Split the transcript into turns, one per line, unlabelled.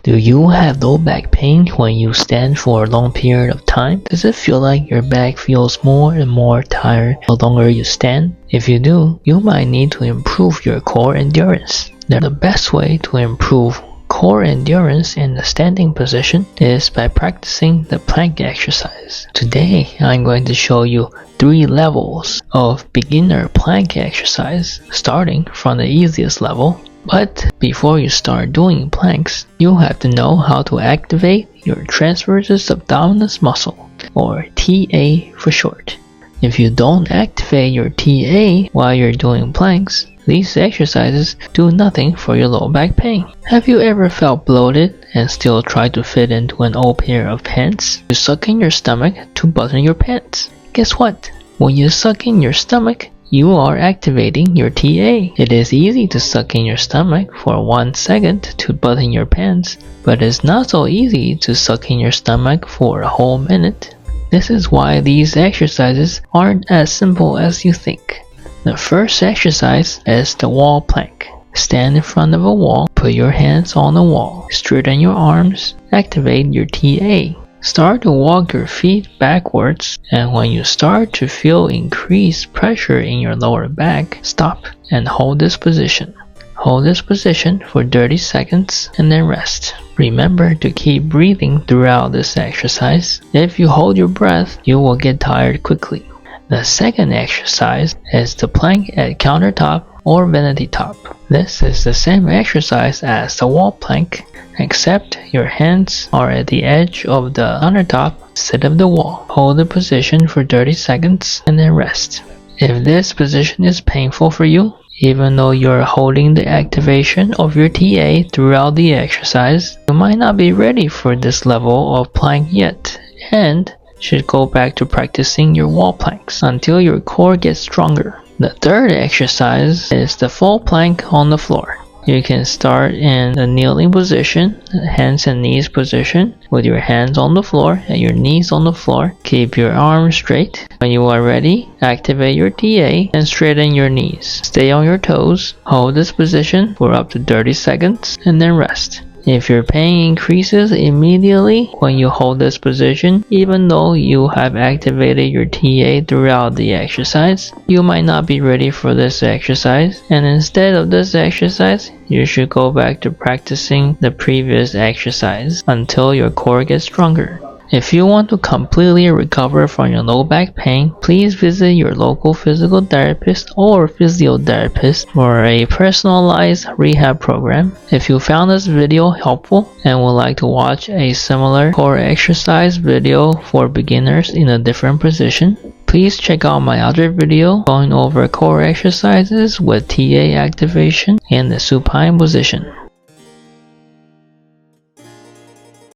Do you have low back pain when you stand for a long period of time? Does it feel like your back feels more and more tired the longer you stand? If you do, you might need to improve your core endurance. The best way to improve core endurance in the standing position is by practicing the plank exercise. Today, I'm going to show you 3 levels of beginner plank exercise, starting from the easiest level. But before you start doing planks, you have to know how to activate your Transversus Abdominis muscle, or TA for short. If you don't activate your TA while you're doing planks, these exercises do nothing for your low back pain. Have you ever felt bloated and still tried to fit into an old pair of pants? You suck in your stomach to button your pants. Guess what? When you suck in your stomach, you are activating your TA. It is easy to suck in your stomach for 1 second to button your pants, but it's not so easy to suck in your stomach for a whole minute. This is why these exercises aren't as simple as you think. The first exercise is the wall plank. Stand in front of a wall, put your hands on the wall, straighten your arms, activate your TA. Start to walk your feet backwards, and when you start to feel increased pressure in your lower back, stop and hold this position. Hold this position for 30 seconds and then rest. Remember to keep breathing throughout this exercise. If you hold your breath, you will get tired quickly. The second exercise is the plank at countertop or vanity top. This is the same exercise as the wall plank, except your hands are at the edge of the countertop instead of the wall. Hold the position for 30 seconds and then rest. If this position is painful for you, even though you're holding the activation of your TA throughout the exercise, you might not be ready for this level of plank yet, and should go back to practicing your wall planks until your core gets stronger. The third exercise is the full plank on the floor. You can start in the kneeling position, hands and knees position, with your hands on the floor and your knees on the floor. Keep your arms straight. When you are ready, activate your TA and straighten your knees. Stay on your toes. Hold this position for up to 30 seconds and then rest. If your pain increases immediately when you hold this position, even though you have activated your TA throughout the exercise, you might not be ready for this exercise, and instead of this exercise, you should go back to practicing the previous exercise until your core gets stronger. If you want to completely recover from your low back pain, please visit your local physical therapist or physiotherapist for a personalized rehab program. If you found this video helpful and would like to watch a similar core exercise video for beginners in a different position, please check out my other video going over core exercises with TA activation in the supine position.